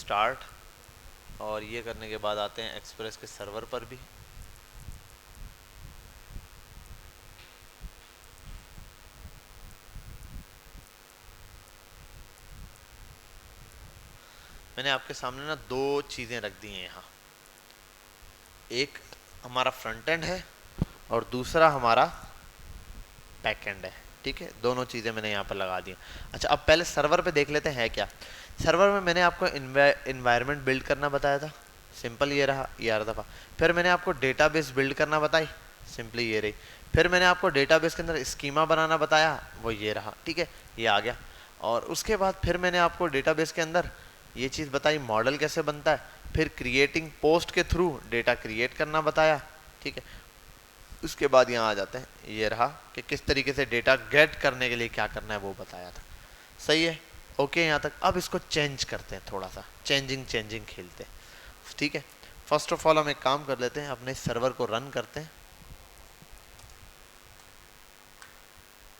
Start, और ये करने के बाद आते हैं एक्सप्रेस के सर्वर पर भी। मैंने आपके सामने ना दो चीज़ें रख दी हैं यहाँ, एक हमारा फ्रंट एंड है और दूसरा हमारा बैक एंड है। ठीक है, दोनों चीज़ें मैंने यहाँ पर लगा दी। अच्छा, अब पहले सर्वर पे देख लेते हैं क्या। सर्वर में मैंने आपको इन्वायरमेंट बिल्ड करना बताया था, सिंपल ये रहा, ये आ रहा था। फिर मैंने आपको डेटाबेस बिल्ड करना बताई, सिंपली ये रही। फिर मैंने आपको डेटाबेस के अंदर स्कीमा बनाना बताया, वो ये रहा। ठीक है, ये आ गया। और उसके बाद फिर मैंने आपको डेटाबेस के अंदर ये चीज़ बताई, मॉडल कैसे बनता है। फिर क्रिएटिंग पोस्ट के थ्रू डेटा क्रिएट करना बताया। ठीक है, उसके बाद यहाँ आ जाते हैं, ये रहा कि किस तरीके से डेटा गेट करने के लिए क्या करना है वो बताया था। सही है, ओके यहाँ तक। अब इसको चेंज करते हैं, थोड़ा सा चेंजिंग चेंजिंग खेलते हैं। ठीक है, फर्स्ट ऑफ ऑल हम एक काम कर लेते हैं, अपने सर्वर को रन करते हैं।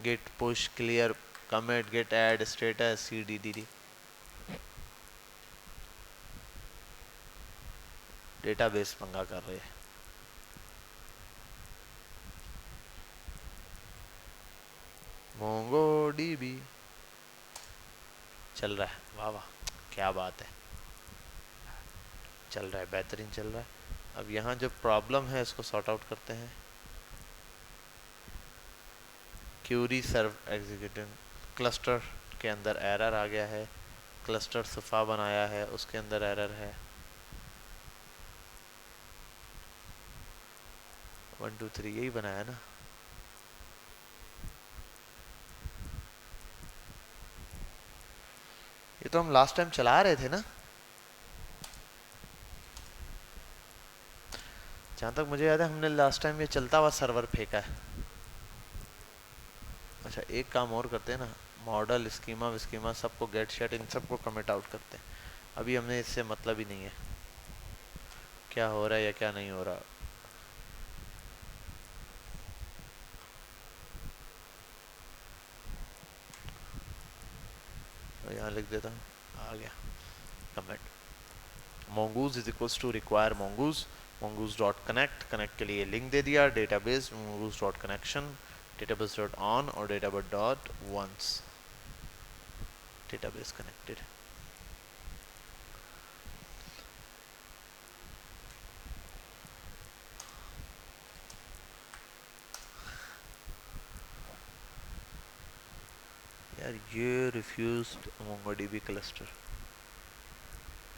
Git push clear commit git add status cdd, database पंगा कर रहे हैं। MongoDB चल रहा है, वाह वाह, क्या बात है, चल रहा है, बेहतरीन चल रहा है। अब यहाँ जो प्रॉब्लम है इसको सॉर्ट आउट करते हैं। क्यूरी सर्व एग्जीक्यूटिंग, क्लस्टर के अंदर एरर आ गया है, क्लस्टर सफ़ा बनाया है उसके अंदर एरर है। 1 2 3 यही बनाया ना। ये तो हम लास्ट टाइम चला रहे थे ना, जहाँ तक मुझे याद है हमने लास्ट टाइम ये चलता हुआ सर्वर फेंका है। अच्छा, एक काम और करते हैं ना, मॉडल स्कीमा विस्कीमा सबको गेट शेट इन सबको कमिट आउट करते हैं। अभी हमने इससे मतलब ही नहीं है क्या हो रहा है या क्या नहीं हो रहा। तो यहाँ लिख देता हूँ, आ गया comment. mongoose is equals to require mongoose, mongoose dot connect, connect के लिए लिंक दे दिया, database mongoose dot connection, database dot on और database dot once, database connected. यार ये रिफ्यूज्ड MongoDB क्लस्टर।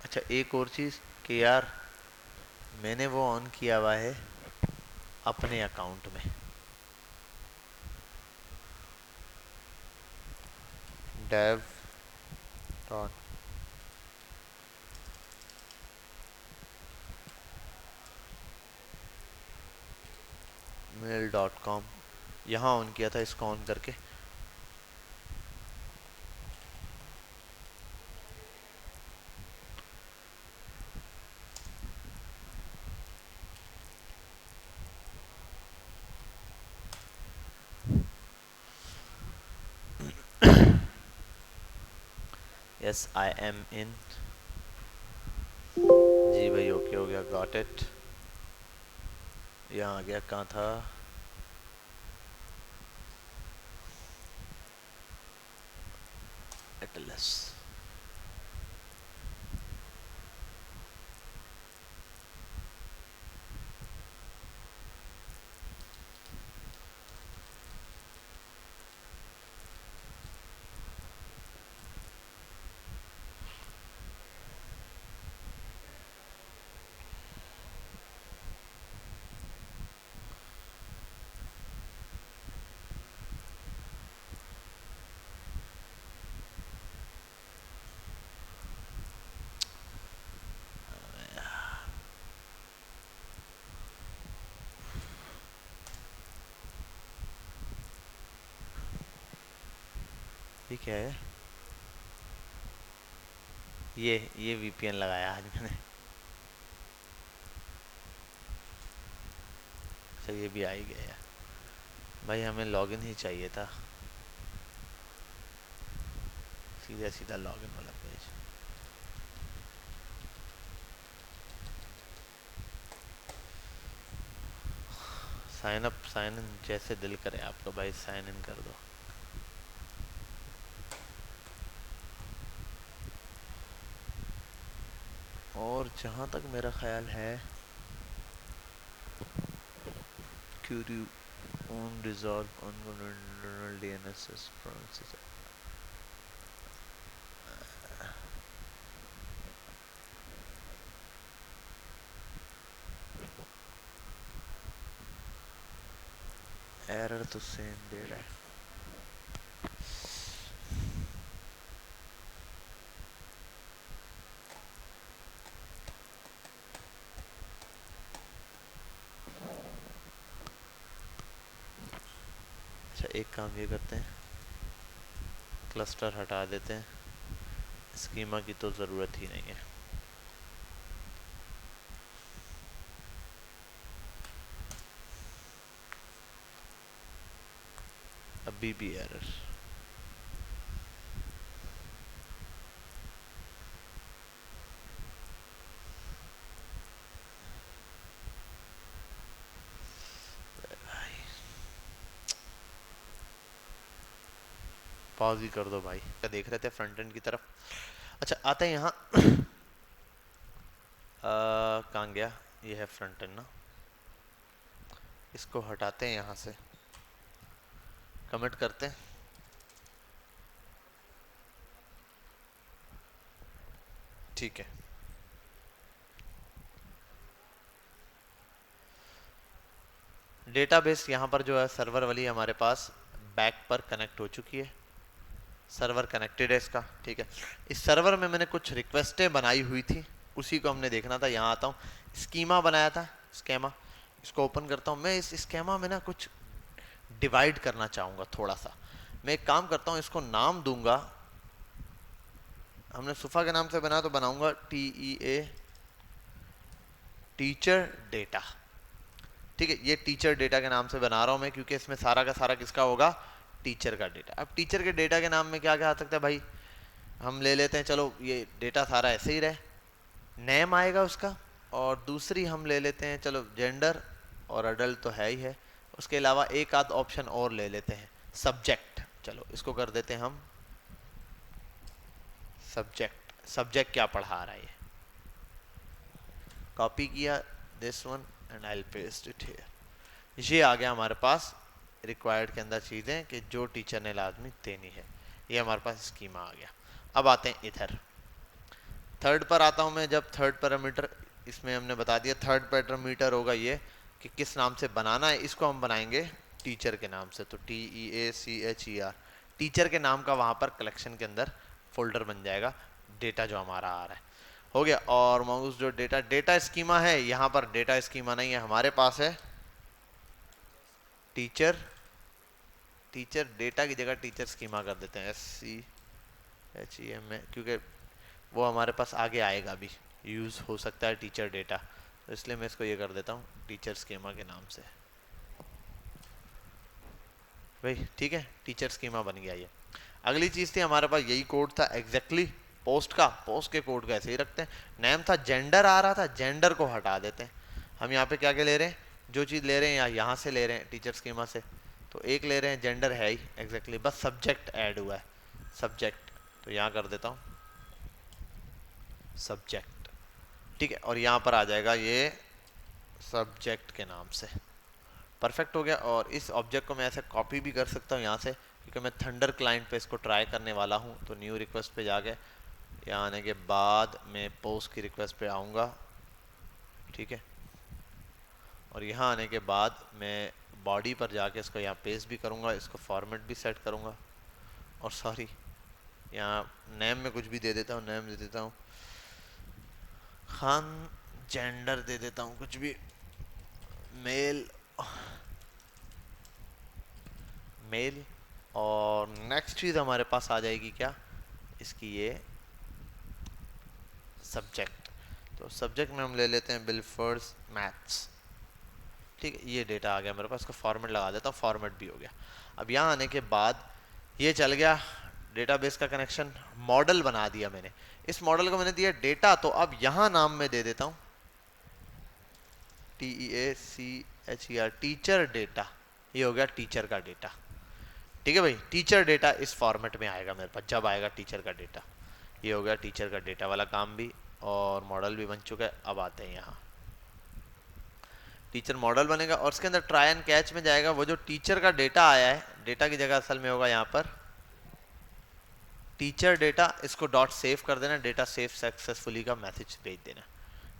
अच्छा, एक और चीज़ कि यार मैंने वो ऑन किया हुआ है अपने अकाउंट में, dev डॉट mail.com, यहाँ ऑन किया था इसको ऑन करके। यस आई एम इन, जी भाई ओके हो गया, गॉट इट। यहाँ आ गया, कहाँ था, एटलस। ये क्या है, ये VPN लगाया आज मैंने। अच्छा, ये भी आ ही गया यार, भाई हमें लॉगिन ही चाहिए था, सीधा सीधा लॉगिन वाला page. Sign up sign in जैसे दिल करे आपका भाई, साइन इन कर दो। और जहाँ तक मेरा ख्याल है, query on resolve on DNS process. Error तो सेम दे रहा है। अच्छा, एक काम ये करते हैं, क्लस्टर हटा देते हैं, स्कीमा की तो ज़रूरत ही नहीं है। अभी भी एरर। पॉज ही कर दो भाई, क्या देख रहे थे फ्रंट एंड की तरफ। अच्छा, आते हैं यहाँ। कहाँ गया, ये है फ्रंट एंड ना, इसको हटाते हैं यहाँ से, कमिट करते हैं। ठीक है, डेटाबेस यहाँ पर जो है सर्वर वाली हमारे पास बैक पर कनेक्ट हो चुकी है, सर्वर कनेक्टेड है इसका। ठीक है, इस सर्वर में मैंने कुछ रिक्वेस्टें बनाई हुई थी, उसी को हमने देखना था। यहाँ आता हूँ, स्कीमा बनाया था, स्केमा, इसको ओपन करता हूँ। मैं इस स्केमा में ना कुछ डिवाइड करना चाहूँगा थोड़ा सा। मैं एक काम करता हूँ, इसको नाम दूंगा, हमने सुफा के नाम से बनाया तो बनाऊंगा TEA, टीचर डेटा। ठीक है, ये टीचर डेटा के नाम से बना रहा हूँ मैं, क्योंकि इसमें सारा का सारा किसका होगा, टीचर का डेटा। अब टीचर के डेटा के नाम में क्या क्या आ सकता है भाई, हम ले लेते हैं, चलो ये डेटा सारा ऐसे ही रहे, नेम आएगा उसका, और दूसरी हम ले लेते हैं, चलो जेंडर और अडल्ट तो है ही है, उसके अलावा एक आध ऑप्शन और ले लेते हैं, सब्जेक्ट। चलो इसको कर देते हैं हम सब्जेक्ट। सब्जेक्ट क्या पढ़ा रहा है, ये कॉपी किया this one and I will paste it here. ये आ गया हमारे पास रिक्वायर्ड के अंदर चीज़ें कि जो टीचर ने लाजमी देनी है, ये हमारे पास स्कीमा आ गया। अब आते हैं इधर, थर्ड पर आता हूँ मैं। जब थर्ड पैरामीटर इसमें हमने बता दिया, थर्ड पैरामीटर होगा ये कि किस नाम से बनाना है, इसको हम बनाएंगे टीचर के नाम से, तो TEACHER, टीचर के नाम का वहाँ पर कलेक्शन के अंदर फोल्डर बन जाएगा, डेटा जो हमारा आ रहा है हो गया। और माउस जो डेटा स्कीमा है, यहाँ पर डेटा स्कीमा नहीं है, हमारे पास है टीचर। टीचर डेटा की जगह टीचर स्कीमा कर देते हैं, SCHEM में, क्योंकि वो हमारे पास आगे आएगा भी, यूज़ हो सकता है टीचर डेटा, तो इसलिए मैं इसको ये कर देता हूँ टीचर स्कीमा के नाम से भाई। ठीक है, टीचर स्कीमा बन गया ये। अगली चीज़ थी हमारे पास, यही कोड था एग्जैक्टली पोस्ट का, पोस्ट के कोड का ऐसे ही रखते हैं। नेम था, जेंडर आ रहा था, जेंडर को हटा देते हैं। हम यहाँ पे क्या क्या ले रहे हैं, जो चीज़ ले रहे हैं यहाँ से ले रहे हैं टीचर स्कीमा से, तो एक ले रहे हैं, जेंडर है ही एग्जैक्टली, बस सब्जेक्ट ऐड हुआ है, सब्जेक्ट, तो यहाँ कर देता हूँ सब्जेक्ट। ठीक है, और यहाँ पर आ जाएगा ये सब्जेक्ट के नाम से, परफेक्ट हो गया। और इस ऑब्जेक्ट को मैं ऐसे कॉपी भी कर सकता हूँ यहाँ से, क्योंकि मैं थंडर क्लाइंट पे इसको ट्राई करने वाला हूँ। तो न्यू रिक्वेस्ट पे जाके यहाँ आने के बाद मैं पोस्ट की रिक्वेस्ट पे आऊँगा, ठीक है, और यहाँ आने के बाद मैं बॉडी पर जाके इसको यहाँ पेस्ट भी करूँगा, इसको फॉर्मेट भी सेट करूँगा, और सॉरी यहाँ नेम में कुछ भी दे देता हूँ, नेम दे देता हूँ खान, जेंडर दे देता हूँ कुछ भी, मेल, मेल। और नेक्स्ट चीज़ हमारे पास आ जाएगी क्या, इसकी ये सब्जेक्ट। तो सब्जेक्ट में हम ले लेते हैं बिलफर्स मैथ्स। ठीक है, ये डेटा आ गया मेरे पास, इसको फॉर्मेट लगा देता हूँ, फॉर्मेट भी हो गया। अब यहाँ आने के बाद ये चल गया डेटाबेस का कनेक्शन, मॉडल बना दिया मैंने, इस मॉडल को मैंने दिया डेटा। तो अब यहाँ नाम में दे देता हूँ TEACHER, HER टीचर डेटा, ये हो गया टीचर का डेटा। ठीक है भाई, टीचर डेटा इस फॉर्मेट में आएगा मेरे पास जब आएगा टीचर का डेटा। ये हो गया टीचर का डेटा वाला काम भी, और मॉडल भी बन चुका है। अब आते हैं यहाँ, टीचर मॉडल बनेगा और उसके अंदर ट्राई एंड कैच में जाएगा वो जो टीचर का डेटा आया है, डेटा की जगह असल में होगा यहाँ पर टीचर डेटा, इसको डॉट सेव कर देना, डेटा सेव सक्सेसफुली का मैसेज भेज देना।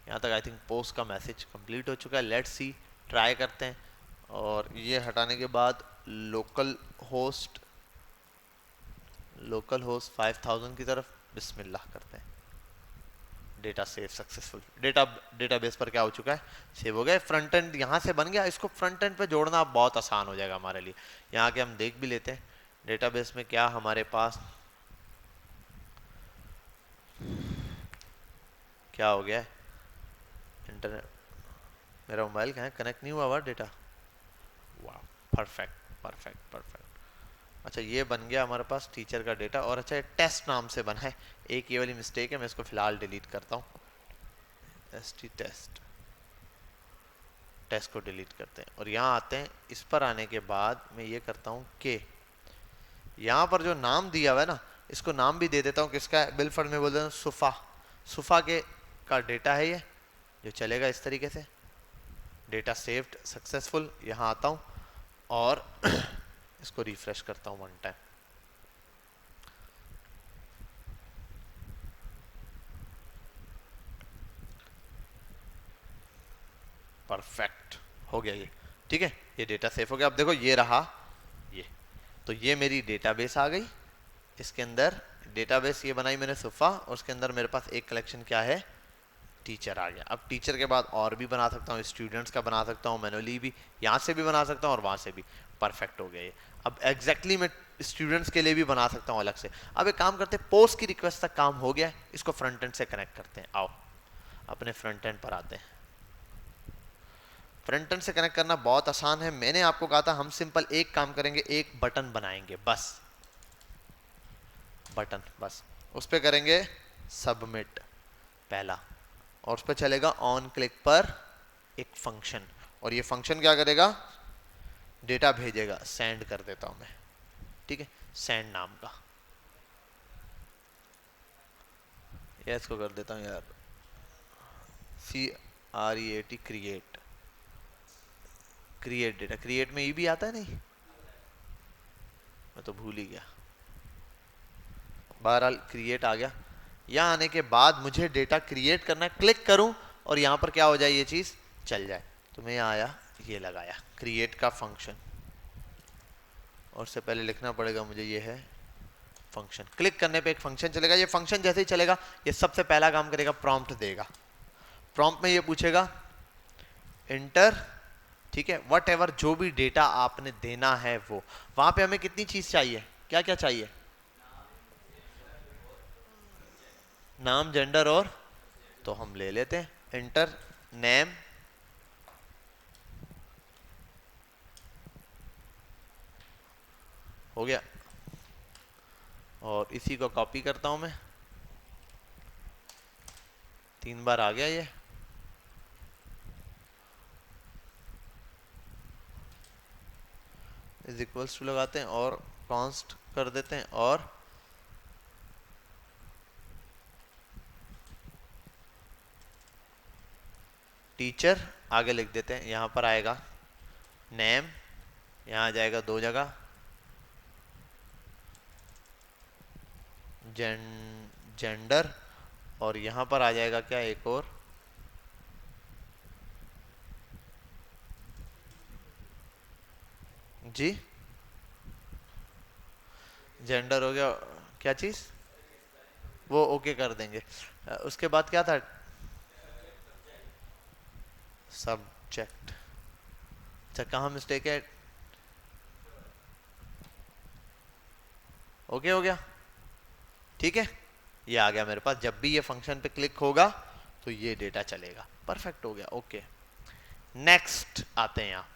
यहाँ तक आई थिंक पोस्ट का मैसेज कंप्लीट हो चुका है। लेट्स सी, ट्राई करते हैं। और ये हटाने के बाद लोकल होस्ट 5000 की तरफ बिस्मिल्लाह करते हैं। डेटा सेव सक्सेसफुल, डेटाबेस पर क्या हो चुका है, सेव हो गया। फ्रंट एंड यहाँ से बन गया, इसको फ्रंट एंड पे जोड़ना बहुत आसान हो जाएगा हमारे लिए। यहाँ के हम देख भी लेते हैं डेटाबेस में क्या हमारे पास क्या हो गया है। इंटरनेट, मेरा मोबाइल कहाँ है, कनेक्ट नहीं हुआ हुआ डेटा। वाह, परफेक्ट परफेक्ट परफेक्ट। अच्छा, ये बन गया हमारे पास टीचर का डेटा। और अच्छा, ये टेस्ट नाम से बना है, एक ये वाली मिस्टेक है, मैं इसको फिलहाल डिलीट करता हूँ। टेस्ट को डिलीट करते हैं और यहाँ आते हैं। इस पर आने के बाद मैं ये करता हूँ कि यहाँ पर जो नाम दिया हुआ है ना, इसको नाम भी दे देता हूँ किसका है, बिलफर्ड में बोल देता हूँ सुफा के का डेटा है ये, जो चलेगा इस तरीके से। Data saved successful. यहाँ आता हूँ और इसको रिफ्रेश करता हूँ 1 टाइम। परफेक्ट हो गया ये, ठीक है, ये डेटा सेव हो गया। अब देखो ये रहा ये, तो ये मेरी डेटाबेस आ गई। इसके अंदर डेटाबेस ये बनाई मैंने सुफा, और उसके अंदर मेरे पास एक कलेक्शन क्या है, टीचर आ गया। अब टीचर के बाद और भी बना सकता हूँ, स्टूडेंट्स का बना सकता हूँ मैनुअली भी, यहाँ से भी बना सकता हूँ और वहाँ से भी। परफेक्ट हो गया ये। अब एग्जैक्टली मैं स्टूडेंट्स के लिए भी बना सकता हूँ अलग से। अब एक काम करते हैं, पोस्ट की रिक्वेस्ट तक काम हो गया है, इसको फ्रंट एंड से कनेक्ट करते हैं। आओ अपने फ्रंट एंड पर आते हैं। फ्रंट एंड से कनेक्ट करना बहुत आसान है। मैंने आपको कहा था हम सिंपल एक काम करेंगे, एक बटन बनाएंगे बस, बटन बस, उस पर करेंगे सबमिट पहला, और उस पर चलेगा ऑन क्लिक पर एक फंक्शन, और ये फंक्शन क्या करेगा, डेटा भेजेगा। सेंड कर देता हूं मैं, ठीक है, सेंड नाम का, या इसको कर देता हूं यार, CREAT, क्रिएट डेटा। क्रिएट में ये भी आता है नहीं, मैं तो भूल ही गया। बहरहाल क्रिएट आ गया। यहाँ आने के बाद मुझे डेटा क्रिएट करना है, क्लिक करूं और यहाँ पर क्या हो जाए, ये चीज़ चल जाए। तो मैं यहाँ आया, ये लगाया क्रिएट का फंक्शन, और उससे पहले लिखना पड़ेगा मुझे, ये है फंक्शन। क्लिक करने पे एक फंक्शन चलेगा। ये फंक्शन जैसे ही चलेगा, ये सबसे पहला काम करेगा, प्रॉम्प्ट देगा। प्रॉम्प्ट में ये पूछेगा इंटर, ठीक है, वट एवर जो भी डेटा आपने देना है वो। वहां पे हमें कितनी चीज चाहिए, क्या क्या चाहिए, नाम, जेंडर, और तो हम ले लेते हैं इंटर नेम, हो गया। और इसी को कॉपी करता हूं मैं, 3 बार आ गया ये। इज इक्वल्स टू लगाते हैं और कॉन्स्ट कर देते हैं, और टीचर आगे लिख देते हैं। यहाँ पर आएगा नेम, यहाँ आ जाएगा 2 जगह, जेंडर, और यहाँ पर आ जाएगा क्या, एक और, जी जेंडर हो गया, क्या चीज़ वो ओके कर देंगे। उसके बाद क्या था, सब्जेक्ट। अच्छा, कहाँ मिस्टेक है, ओके हो गया, ठीक है, ये आ गया मेरे पास। जब भी ये फंक्शन पे क्लिक होगा तो ये डेटा चलेगा। परफेक्ट हो गया, ओके। नेक्स्ट आते हैं यहाँ।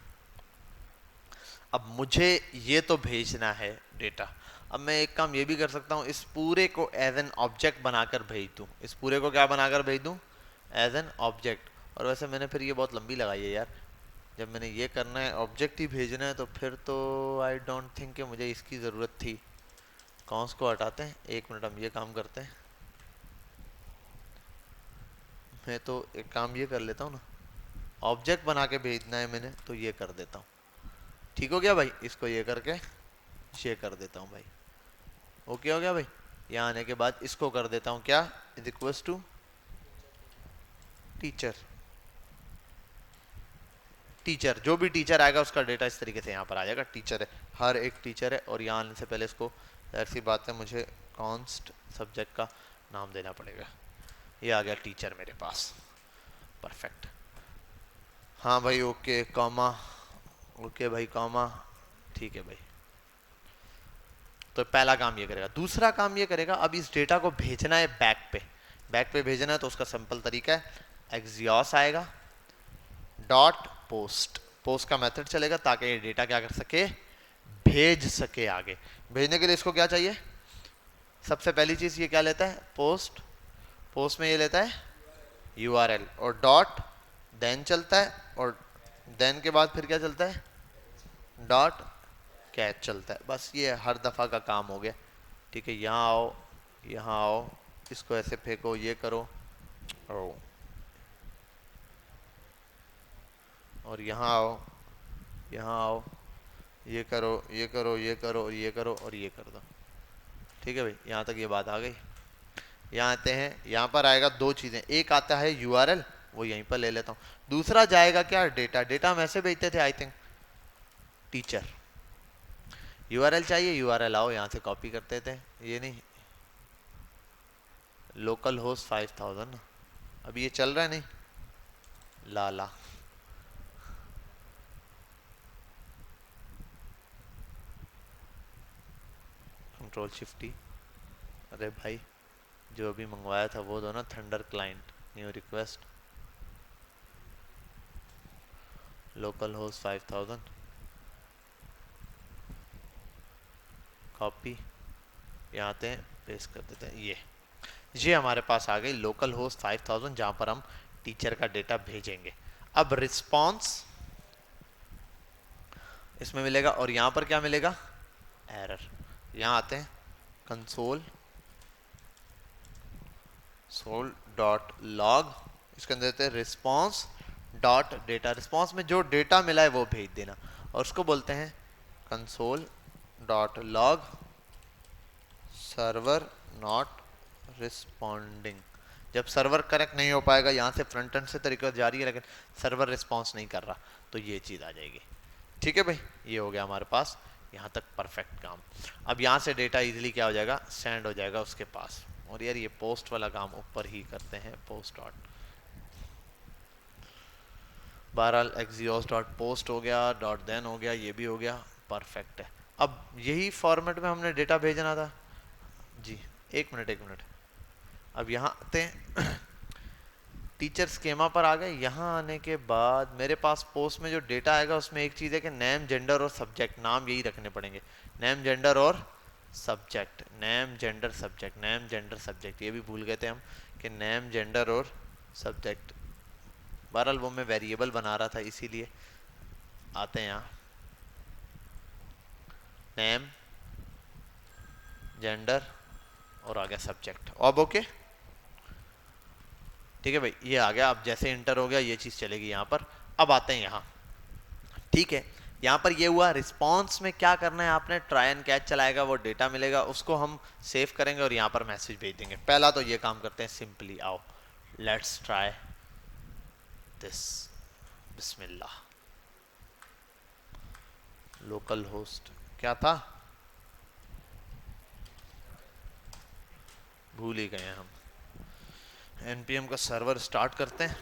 अब मुझे ये तो भेजना है डेटा। अब मैं एक काम ये भी कर सकता हूँ, इस पूरे को एज एन ऑब्जेक्ट बनाकर भेज दूँ। इस पूरे को क्या बनाकर भेज दूँ, एज एन ऑब्जेक्ट। और वैसे मैंने फिर ये बहुत लंबी लगाई है यार, जब मैंने ये करना है, ऑब्जेक्ट ही भेजना है, तो फिर तो आई डोंट थिंक कि मुझे इसकी ज़रूरत थी। कॉन्स को हटाते हैं, 1 मिनट हम ये काम करते हैं। मैं तो एक काम ये कर लेता हूँ ना, ऑब्जेक्ट बना के भेजना है मैंने, तो ये कर देता हूँ। ठीक हो गया भाई, इसको ये करके ये कर देता हूँ भाई। ओके हो गया भाई। यहाँ आने के बाद इसको कर देता हूँ क्या, is equals to teacher. Teacher, जो भी टीचर आएगा उसका डेटा इस तरीके से यहाँ पर आ जाएगा। टीचर है, हर एक टीचर है। और यहाँ आने से पहले इसको, ऐसी बात है, मुझे कॉन्स्ट सब्जेक्ट का नाम देना पड़ेगा। ये आ गया टीचर मेरे पास, परफेक्ट। हाँ भाई, ओके कॉमा, ओके भाई कॉमा, ठीक है भाई। तो पहला काम ये करेगा। दूसरा काम ये करेगा, अब इस डेटा को भेजना है बैक पे। बैक पे भेजना है तो उसका सिंपल तरीका है, एक्सियोस आएगा डॉट पोस्ट। पोस्ट का मेथड चलेगा ताकि ये डेटा क्या कर सके, भेज सके आगे। भेजने के लिए इसको क्या चाहिए, सबसे पहली चीज ये क्या लेता है, पोस्ट। पोस्ट में ये लेता है यूआरएल, और डॉट देन चलता है, और देन के बाद फिर क्या चलता है, डॉट कैच चलता है। बस ये हर दफ़ा का काम हो गया। ठीक है, यहाँ आओ, यहाँ आओ, इसको ऐसे फेंको, ये करो, और यहाँ आओ, यहाँ आओ, ये करो, ये करो, ये करो, और ये करो, और ये कर दो। ठीक है भाई, यहाँ तक ये बात आ गई। यहाँ आते हैं, यहाँ पर आएगा दो चीज़ें, एक आता है यूआरएल, वो यहीं पर ले लेता हूँ। दूसरा जाएगा क्या, डेटा। डेटा हम ऐसे भेजते थे आई थिंक, टीचर। यूआरएल चाहिए, यूआरएल आओ, यहाँ से कॉपी करते थे, ये नहीं, लोकल होस्ट 5000 ना, अभी ये चल रहा है नहीं, लाला कंट्रोल शिफ्ट टी। अरे भाई, जो अभी मंगवाया था वो दो ना, thunder client, new request, local host 5000, copy, यहाँ आते हैं, पेस्ट कर देते हैं। ये हमारे पास आ गई लोकल होस्ट 5000, जहाँ पर हम टीचर का डेटा भेजेंगे। अब रिस्पॉन्स इसमें मिलेगा, और यहाँ पर क्या मिलेगा, एरर। यहाँ आते हैं, कंसोल सोल डॉट लॉग, इसके अंदर देते हैं रिस्पॉन्स डॉट डेटा। रिस्पॉन्स में जो डेटा मिला है वो भेज देना, और उसको बोलते हैं console dot log server not responding. जब सर्वर कनेक्ट नहीं हो पाएगा, यहाँ से फ्रंट एंड से तरीका जारी है लेकिन सर्वर रिस्पॉन्स नहीं कर रहा, तो ये चीज़ आ जाएगी। ठीक है भाई, ये हो गया हमारे पास यहाँ तक परफेक्ट काम। अब यहाँ से डेटा इजीली क्या हो जाएगा, सेंड हो जाएगा उसके पास। और यार ये पोस्ट वाला काम ऊपर ही करते हैं, पोस्ट डॉट, बहरहाल एक्सियोस डॉट पोस्ट हो गया, डॉट देन हो गया, ये भी हो गया, परफेक्ट है। अब यही फॉर्मेट में हमने डेटा भेजना था जी। एक मिनट, एक मिनट, अब यहाँ आते हैं टीचर स्कीमा पर आ गए। यहाँ आने के बाद मेरे पास पोस्ट में जो डेटा आएगा उसमें एक चीज़ है कि नेम, जेंडर और सब्जेक्ट, नाम यही रखने पड़ेंगे, नेम, जेंडर और subject. Name, gender, subject, name, gender, subject, ये भी भूल गए थे हम कि नेम, जेंडर और सब्जेक्ट। बहरहाल वो मैं वेरिएबल बना रहा था, इसीलिए। आते हैं यहाँ, नेम, जेंडर और आ गया सब्जेक्ट। अब ओके, ठीक है भाई, ये आ गया। अब जैसे इंटर हो गया ये चीज़ चलेगी यहाँ पर। अब आते हैं यहाँ, ठीक है, यहाँ पर ये हुआ। रिस्पॉन्स में क्या करना है आपने, ट्राई एंड कैच चलाएगा, वो डेटा मिलेगा, उसको हम सेव करेंगे और यहाँ पर मैसेज भेज देंगे। पहला तो ये काम करते हैं सिंपली, आओ let's try this, Bismillah. Local host क्या था, भूल ही गए हम। npm का सर्वर स्टार्ट करते हैं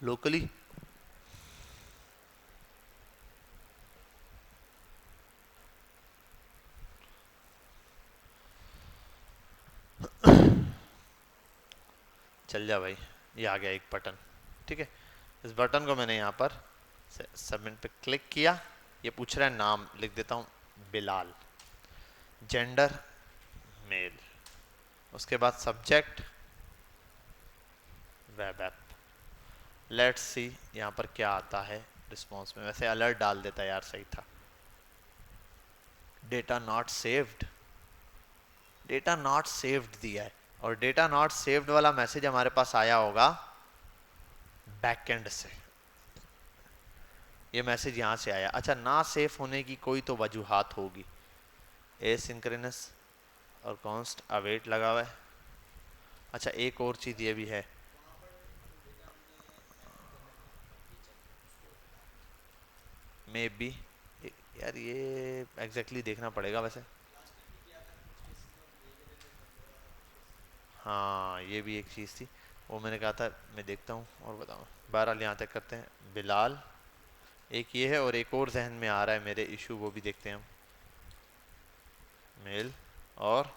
लोकली। चल जा भाई, ये आ गया एक बटन। ठीक है, इस बटन को मैंने यहाँ पर सबमिट पे क्लिक किया। ये पूछ रहा है नाम, लिख देता हूँ बिलाल, जेंडर मेल, उसके बाद subject web app, let's see यहाँ पर क्या आता है रिस्पॉन्स में। वैसे अलर्ट डाल देता यार, सही था। Data not saved, data not saved दिया है, और डेटा नॉट सेव्ड वाला मैसेज हमारे पास आया होगा बैकएंड से। ये मैसेज यहाँ से आया। अच्छा, ना सेफ होने की कोई तो वजूहात होगी। एसिंक्रोनस और कॉन्स्ट अवेट लगा हुआ है। अच्छा, एक और चीज़ ये भी है, मे बी, यार ये एग्जैक्टली देखना पड़ेगा वैसे। हाँ, ये भी एक चीज़ थी, वो मैंने कहा था मैं देखता हूँ और बताऊँ। बहरहाल यहाँ तक करते हैं। बिलाल एक ये है, और एक और जहन में आ रहा है मेरे इशू, वो भी देखते हैं हम। मेल और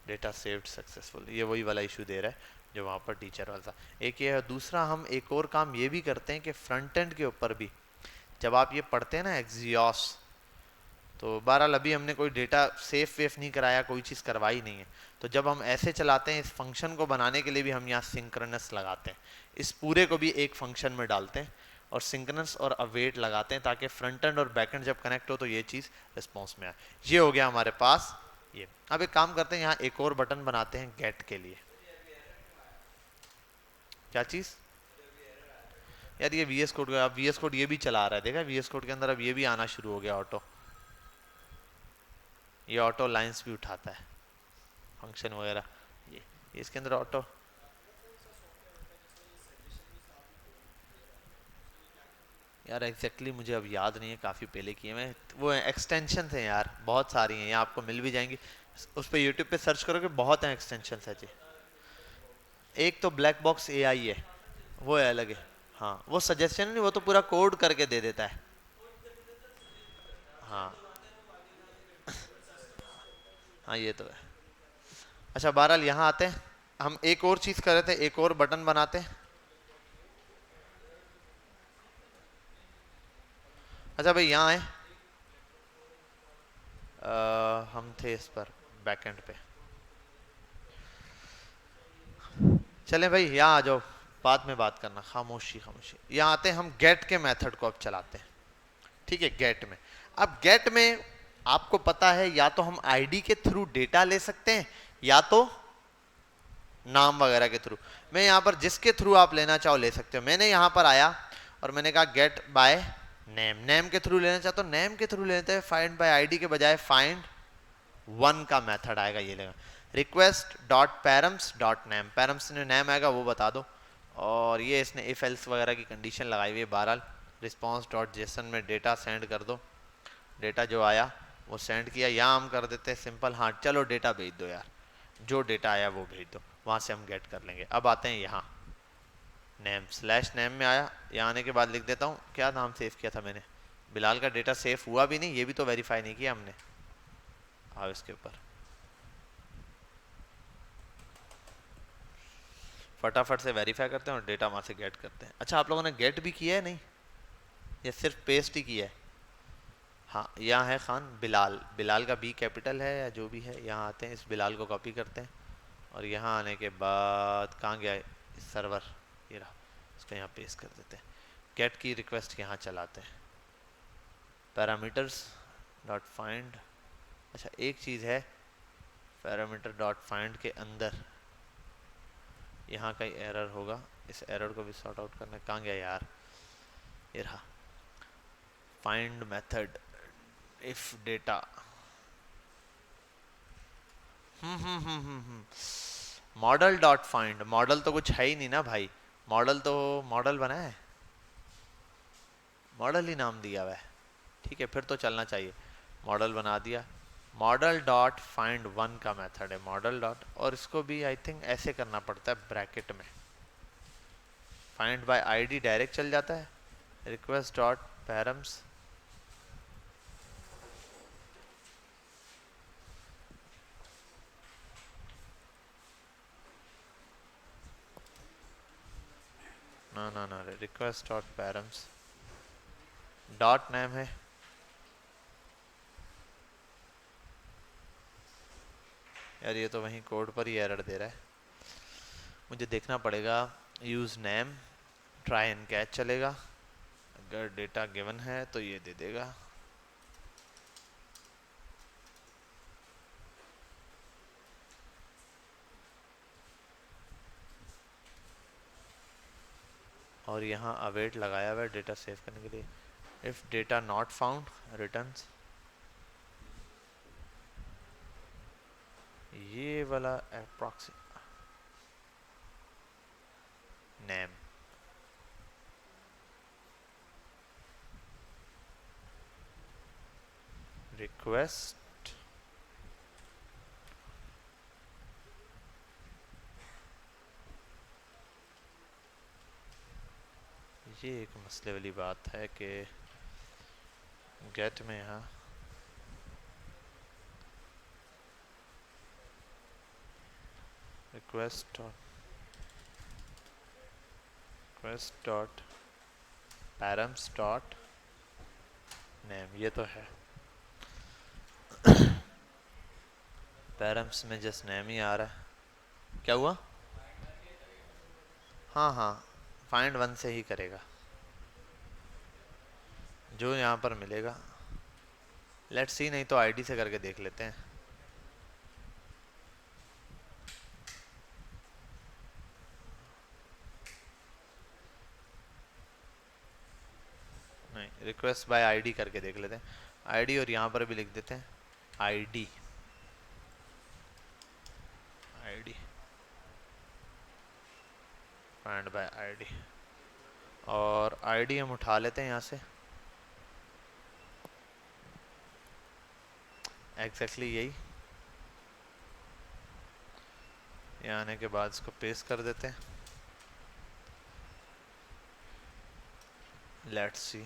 डेटा सेव्ड सक्सेसफुल, ये वही वाला इशू दे रहा है जो वहाँ पर टीचर वाला था। एक ये है। दूसरा, हम एक और काम ये भी करते हैं कि फ्रंट एंड के ऊपर भी जब आप ये पढ़ते हैं ना एक्सियोस, तो बहरहाल अभी हमने कोई डेटा सेफ वेफ नहीं कराया, कोई चीज़ करवाई नहीं है। तो जब हम ऐसे चलाते हैं, इस फंक्शन को बनाने के लिए भी हम यहाँ सिंक्रोनस लगाते हैं। इस पूरे को भी एक फंक्शन में डालते हैं और सिंक्रोनस और अवेट लगाते हैं, ताकि फ्रंट एंड और बैक एंड जब कनेक्ट हो तो ये चीज़ रिस्पॉन्स में आए। ये हो गया हमारे पास ये। अब एक काम करते हैं, यहाँ एक और बटन बनाते हैं गेट के लिए। क्या चीज़? यार ये वी एस कोड का, अब वी एस कोड ये भी चला रहा है, देखा वी एस कोड के अंदर अब ये भी आना शुरू हो गया ऑटो। ये ऑटो लाइंस भी उठाता है, फंक्शन वगैरह। ये इसके अंदर ऑटो। यार एग्जैक्टली मुझे अब याद नहीं है, काफ़ी पहले किए मैं। वो एक्सटेंशन थे यार, बहुत सारी हैं, ये आपको मिल भी जाएंगी। उस पर यूट्यूब पे सर्च करोगे, बहुत हैं एक्सटेंशन है जी। एक तो ब्लैक बॉक्स एआई है, वो है अलग है। हाँ, वो सजेशन नहीं, वो तो पूरा कोड करके दे देता है। हाँ हाँ, ये तो है। अच्छा, बहरहाल यहाँ आते हैं, हम एक और चीज़ कर रहे थे, एक और बटन बनाते हैं। अच्छा भाई यहाँ आए, हम थे इस पर बैकएंड पे। चलें भाई, यहाँ आ जाओ, बाद में बात करना, खामोशी खामोशी। यहाँ आते हैं, हम गेट के मेथड को अब चलाते हैं। ठीक है, गेट में। अब गेट में आपको पता है, या तो हम आईडी के थ्रू डेटा ले सकते हैं, या तो नाम वगैरह के थ्रू। मैं यहाँ पर जिसके थ्रू आप लेना चाहो ले सकते हो। मैंने यहाँ पर आया और मैंने कहा गेट बाय नेम, नेम के थ्रू लेना चाहते हो नेम के थ्रू लेते हैं। फाइंड बाय आईडी के बजाय फाइंड वन का मेथड आएगा, ये लेगा। Request dot params dot name, params में नेम आएगा वो बता दो। और ये इसने इफ एल्स वगैरह की कंडीशन लगाई हुई है। बहरहाल रिस्पॉन्स डॉट जेसन में डेटा सेंड कर दो। डेटा जो आया वो सेंड किया। यहाँ हम कर देते हैं सिंपल, हाँ चलो डेटा भेज दो यार, जो डेटा आया वो भेज दो, वहाँ से हम गेट कर लेंगे। अब आते हैं यहाँ, नेम स्लैश नेम में आया। यहाँ आने के बाद लिख देता हूँ, क्या नाम सेव किया था मैंने? बिलाल का डेटा सेव हुआ भी नहीं, ये भी तो वेरीफाई नहीं किया हमने। आओ इसके ऊपर फटाफट से वेरीफाई करते हैं और डेटा वहाँ से गेट करते हैं। अच्छा, आप लोगों ने गेट भी किया है नहीं, या सिर्फ पेस्ट ही किया है? हाँ, यहाँ है खान बिलाल, बिलाल का बी कैपिटल है या जो भी है। यहाँ आते हैं, इस बिलाल को कॉपी करते हैं, और यहाँ आने के बाद कहाँ गया सर्वर, ये रहा, इसको यहाँ पेस्ट कर देते हैं। गेट की रिक्वेस्ट यहाँ चलाते हैं, पैरामीटर्स डॉट फाइंड। अच्छा, एक चीज़ है, पैरामीटर डॉट फाइंड के अंदर यहाँ का एरर होगा, इस एरर को भी सॉर्ट आउट करना। कहाँ गया यार, ये रहा, find method if data. Model dot find, model तो कुछ है ही नहीं ना भाई, मॉडल तो मॉडल बना है, मॉडल ही नाम दिया हुआ है। ठीक है, फिर तो चलना चाहिए, मॉडल बना दिया। मॉडल डॉट फाइंड वन का मेथड है मॉडल डॉट, और इसको भी आई थिंक ऐसे करना पड़ता है ब्रैकेट में। फाइंड बाय आईडी डायरेक्ट चल जाता है। रिक्वेस्ट डॉट पैरम्स, ना ना ना, request dot params dot name है। यार ये तो वहीं कोड पर ही एरर दे रहा है, मुझे देखना पड़ेगा। Use name try and catch चलेगा, अगर डेटा गिवन है तो ये दे देगा। और यहाँ अवेट लगाया हुआ है डेटा सेव करने के लिए। If data not found returns, ये वाला अप्रॉक्सी नेम रिक्वेस्ट, ये एक मसले वाली बात है कि गेट में यहाँ request dot params dot name, ये तो है पैरम्स में जस्ट नेम ही आ रहा है। क्या हुआ? हाँ हाँ, फाइंड वन से ही करेगा जो यहाँ पर मिलेगा। लेट्स सी, नहीं तो आईडी से करके देख लेते हैं। नहीं, रिक्वेस्ट बाय आईडी करके देख लेते हैं। आईडी, और यहाँ पर भी लिख देते हैं ID, ID find by ID, और आईडी हम उठा लेते हैं यहाँ से एग्जैक्टली यही। यहाँ आने के बाद इसको पेस्ट कर देते हैं। लेट्स सी,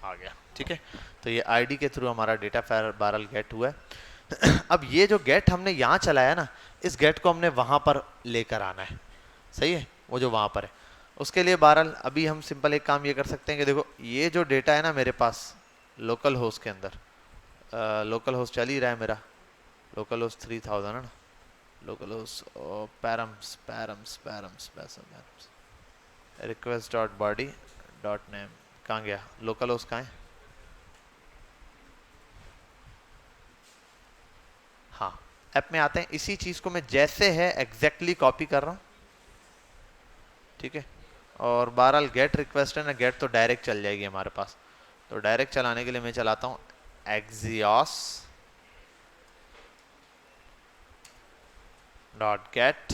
आ गया। ठीक है, तो ये आईडी के थ्रू हमारा डेटा बारल गेट हुआ है। अब ये जो गेट हमने यहाँ चलाया ना, इस गेट को हमने वहाँ पर लेकर आना है। सही है, वो जो वहाँ पर है उसके लिए बारल अभी हम सिंपल एक काम ये कर सकते हैं कि देखो ये जो डेटा है ना मेरे पास लोकल होस्ट के अंदर, लोकल होस्ट चल ही रहा है मेरा, लोकल होस्ट 3000 है ना, local host params params params params request dot body dot name, कहाँ गया लोकल होस्ट, कहाँ है? हाँ, ऐप में आते हैं। इसी चीज़ को मैं जैसे है एग्जैक्टली कॉपी कर रहा हूँ। ठीक है, और बहरहाल गेट रिक्वेस्ट है ना, गेट तो डायरेक्ट चल जाएगी हमारे पास। तो डायरेक्ट चलाने के लिए मैं चलाता हूँ एक्सियोस डॉट गेट।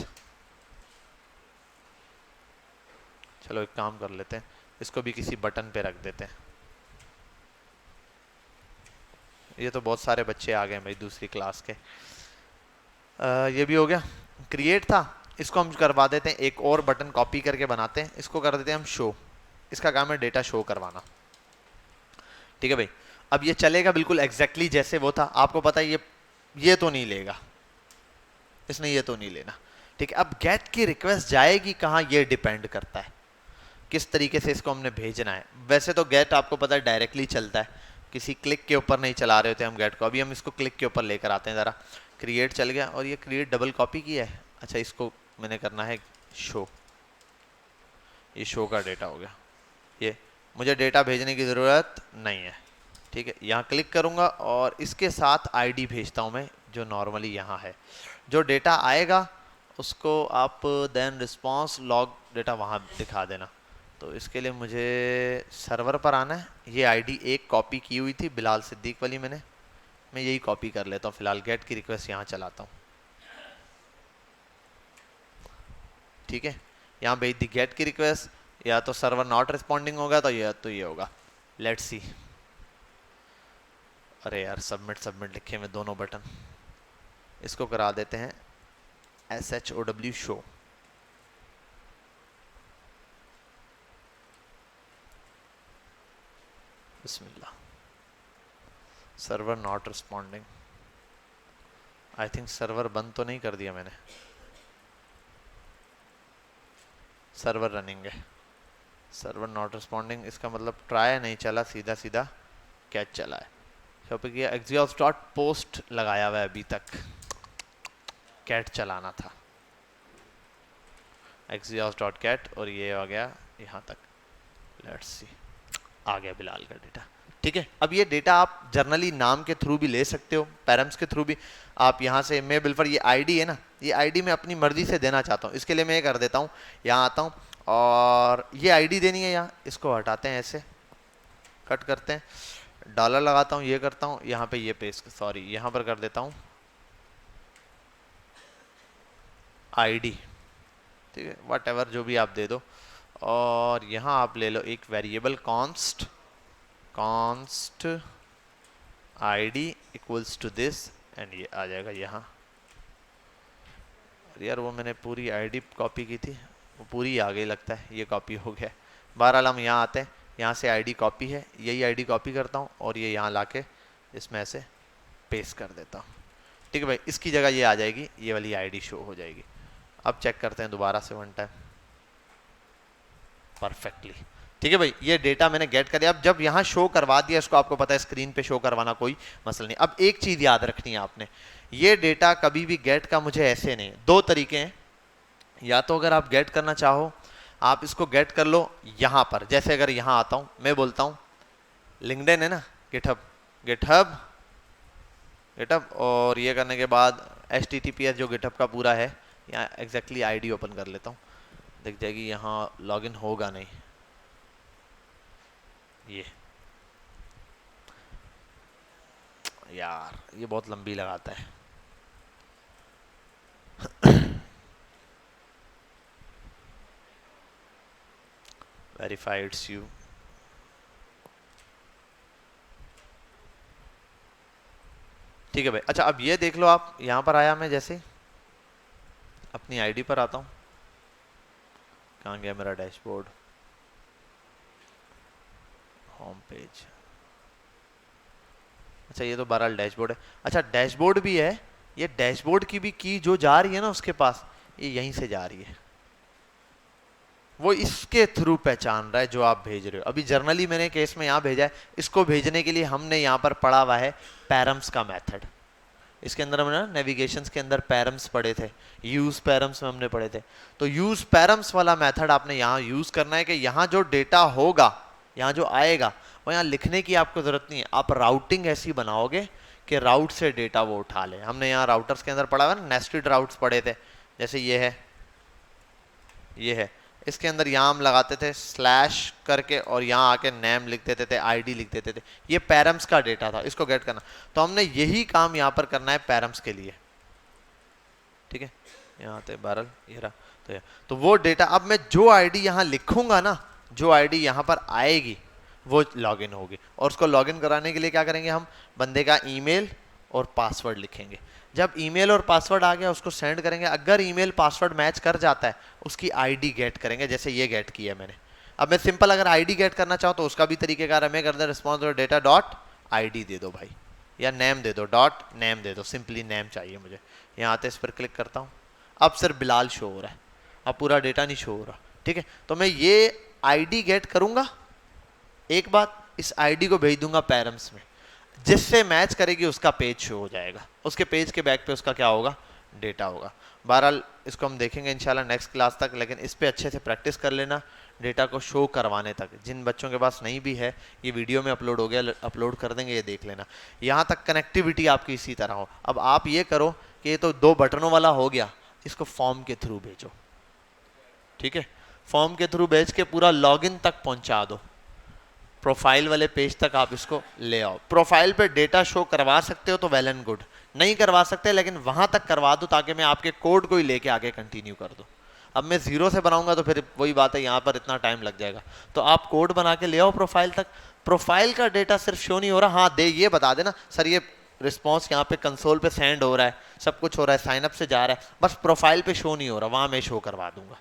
चलो एक काम कर लेते हैं, इसको भी किसी बटन पे रख देते हैं। ये तो बहुत सारे बच्चे आ गए भाई दूसरी क्लास के। ये भी हो गया, क्रिएट था, इसको हम करवा देते हैं एक और बटन कॉपी करके बनाते हैं, इसको कर देते हैं हम शो। इसका काम है डेटा शो करवाना। ठीक है भाई, अब ये चलेगा बिल्कुल एग्जैक्टली जैसे वो था। आपको पता है ये तो नहीं लेगा, इसने ये तो नहीं लेना। ठीक है, अब गेट की रिक्वेस्ट जाएगी कहाँ, ये डिपेंड करता है किस तरीके से इसको हमने भेजना है। वैसे तो गेट आपको पता है डायरेक्टली चलता है, किसी क्लिक के ऊपर नहीं चला रहे होते हम गेट को। अभी हम इसको क्लिक के ऊपर लेकर आते हैं ज़रा। क्रिएट चल गया, और ये क्रिएट डबल कॉपी किया है। अच्छा, इसको मैंने करना है शो, ये शो का डेटा हो गया। ये मुझे डेटा भेजने की ज़रूरत नहीं है। ठीक है, यहाँ क्लिक करूँगा और इसके साथ आईडी भेजता हूँ मैं, जो नॉर्मली यहाँ है। जो डेटा आएगा उसको आप देन रिस्पॉन्स लॉग डेटा वहाँ दिखा देना। तो इसके लिए मुझे सर्वर पर आना है। ये आईडी एक कॉपी की हुई थी बिलाल सिद्दीक वाली, मैं यही कॉपी कर लेता हूँ। फिलहाल गेट की रिक्वेस्ट यहाँ चलाता हूँ। ठीक है, यहाँ भेज दी गेट की रिक्वेस्ट। या तो सर्वर नॉट रिस्पॉन्डिंग होगा तो ये होगा। Let's see. अरे यार, सबमिट सबमिट लिखे में दोनों बटन, इसको करा देते हैं SHOW show. Bismillah. Server not responding, I think server बंद तो नहीं कर दिया मैंने, सर्वर रनिंग है। सर्वर नॉट रिस्पॉन्डिंग, इसका मतलब ट्राई नहीं चला, सीधा सीधा कैच चला है। शॉपिंग किया, एक्सियोस डॉट पोस्ट लगाया हुआ है अभी तक। कैट चलाना था, exhaust.cat, और ये आ गया यहाँ तक। लेट्स सी, आ गया बिलाल का डेटा। ठीक है, अब ये डेटा आप जर्नली नाम के थ्रू भी ले सकते हो, पैरम्स के थ्रू भी। आप यहाँ से मैं बिल्फर, ये आईडी है ना, ये आईडी मैं अपनी मर्जी से देना चाहता हूँ, इसके लिए मैं ये कर देता हूँ, यहाँ आता हूँ और ये आईडी देनी है यहाँ, इसको हटाते हैं, ऐसे कट करते हैं, डॉलर लगाता हूँ, ये करता हूँ, यहाँ पे ये पेस्ट, सॉरी यहाँ पर कर देता हूँ आईडी, ठीक है, वट एवर जो भी आप दे दो। और यहाँ आप ले लो एक variable const ID equals to this, and ये आ जाएगा यहाँ। यार वो मैंने पूरी आईडी कॉपी की थी, वो पूरी आ गई लगता है, ये कॉपी हो गया। बहरहाल हम यहाँ आते हैं, यहाँ से आईडी कॉपी है, यही आईडी कॉपी करता हूँ और ये यहाँ लाके इसमें ऐसे पेस्ट कर देता हूँ। ठीक है भाई, इसकी जगह ये आ जाएगी, ये वाली आईडी शो हो जाएगी। अब चेक करते हैं दोबारा से वन टाइम, परफेक्टली। ठीक है भाई, ये डेटा मैंने गेट कर दिया। अब जब यहाँ शो करवा दिया इसको, आपको पता है स्क्रीन पे शो करवाना कोई मसला नहीं। अब एक चीज याद रखनी है आपने, ये डेटा कभी भी गेट का मुझे ऐसे नहीं, दो तरीके हैं। या तो अगर आप गेट करना चाहो, आप इसको गेट कर लो यहाँ पर, जैसे अगर यहाँ आता हूँ, मैं बोलता हूँ लिंक्डइन है ना, गिटहब, और ये करने के बाद HTTPS जो गिटहब का पूरा है, यहाँ एग्जैक्टली आईडी ओपन कर लेता हूँ, दिख जाएगी, यहाँ लॉगिन होगा नहीं, ये यार ये बहुत लंबी लगाता है। वेरीफाइड्स यू, ठीक है भाई। अच्छा अब ये देख लो, आप यहाँ पर आया, मैं जैसे अपनी आईडी पर आता हूँ, कहाँ गया मेरा डैशबोर्ड, होम पेज, अच्छा ये तो बहरहाल डैशबोर्ड है। अच्छा डैशबोर्ड भी है, ये डैशबोर्ड की भी की जो जा रही है ना उसके पास, ये यहीं से जा रही है, वो इसके थ्रू पहचान रहा है जो आप भेज रहे हो। अभी जर्नली मैंने केस में यहाँ भेजा है, इसको भेजने के लिए हमने यहाँ पर पढ़ा हुआ है पैरम्स का मेथड। इसके अंदर हमने नेविगेशंस के अंदर पैरम्स पढ़े थे, यूज पैरम्स में हमने पढ़े थे। तो यूज पैरम्स वाला मेथड आपने यहाँ यूज करना है कि यहाँ जो डेटा होगा, यहाँ जो आएगा, वो यहाँ लिखने की आपको जरूरत नहीं है, आप राउटिंग ऐसी बनाओगे कि राउट से डेटा वो उठा ले। हमने यहाँ राउटर्स के अंदर पढ़ा हुआ ना, नेस्टेड राउट्स पढ़े थे, जैसे ये है, ये है, इसके अंदर यहाँ हम लगाते थे स्लैश करके और यहाँ आके नेम लिख देते थे, आईडी लिख देते थे, ये पैरम्स का डेटा था, इसको गेट करना। तो हमने यही काम यहाँ पर करना है पैरम्स के लिए। ठीक है, यहाँ आते बहरहाल ये रहा, तो वो डेटा, अब मैं जो आईडी यहाँ लिखूंगा ना, जो आईडी यहाँ पर आएगी वो लॉगिन होगी। और उसको लॉगिन कराने के लिए क्या करेंगे, हम बंदे का ईमेल और पासवर्ड लिखेंगे। जब ईमेल और पासवर्ड आ गया उसको सेंड करेंगे, अगर ईमेल पासवर्ड मैच कर जाता है उसकी आईडी गेट करेंगे, जैसे ये गेट किया मैंने। अब मैं सिंपल अगर आईडी गेट करना चाहूँ तो उसका भी तरीकेकार है, मैं कर दे रिस्पॉन्स और डेटा डॉट आईडी दे दो भाई, या नेम दे दो, डॉट नेम दे दो, सिंपली नेम चाहिए मुझे। यहाँ आते इस पर क्लिक करता हूँ, अब सिर्फ बिलाल शो हो रहा है, अब पूरा डेटा नहीं शो हो रहा। ठीक है, तो मैं ये आईडी गेट करूँगा, एक बात इस आईडी को भेज दूंगा पैरम्स में, जिससे मैच करेगी उसका पेज शो हो जाएगा, उसके पेज के बैक पे उसका क्या होगा, डेटा होगा। बहरहाल इसको हम देखेंगे इंशाल्लाह नेक्स्ट क्लास तक, लेकिन इस पे अच्छे से प्रैक्टिस कर लेना डेटा को शो करवाने तक। जिन बच्चों के पास नहीं भी है, ये वीडियो में अपलोड हो गया, अपलोड कर देंगे, ये देख लेना। यहाँ तक कनेक्टिविटी आपकी इसी तरह हो। अब आप ये करो कि ये तो 2 बटनों वाला हो गया, इसको फॉर्म के थ्रू भेजो। ठीक है, फॉर्म के थ्रू भेज के पूरा लॉगिन तक पहुंचा दो, प्रोफाइल वाले पेज तक आप इसको ले आओ। प्रोफाइल पे डेटा शो करवा सकते हो तो वेल एंड गुड, नहीं करवा सकते लेकिन वहां तक करवा दो ताकि मैं आपके कोड को ही लेके आगे कंटिन्यू कर दूं। अब मैं 0 से बनाऊंगा तो फिर वही बात है, यहाँ पर इतना टाइम लग जाएगा। तो आप कोड बना के ले आओ प्रोफाइल तक। प्रोफाइल का डेटा सिर्फ शो नहीं हो रहा, हाँ दे ये बता देना सर ये रिस्पॉन्स यहाँ पे कंसोल पे सेंड हो रहा है, सब कुछ हो रहा है, साइनअप से जा रहा है, बस प्रोफाइल पे शो नहीं हो रहा, वहां मैं शो करवा दूंगा।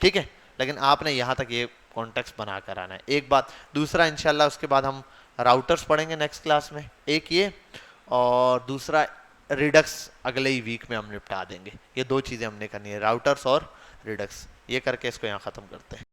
ठीक है, लेकिन आपने यहाँ तक ये कॉन्टेक्स्ट बना कर आना है, एक बात। दूसरा इंशाल्लाह उसके बाद हम राउटर्स पढ़ेंगे नेक्स्ट क्लास में, एक ये और दूसरा रिडक्स अगले ही वीक में हम निपटा देंगे। ये 2 चीज़ें हमने करनी है, राउटर्स और रिडक्स। ये करके इसको यहाँ ख़त्म करते हैं।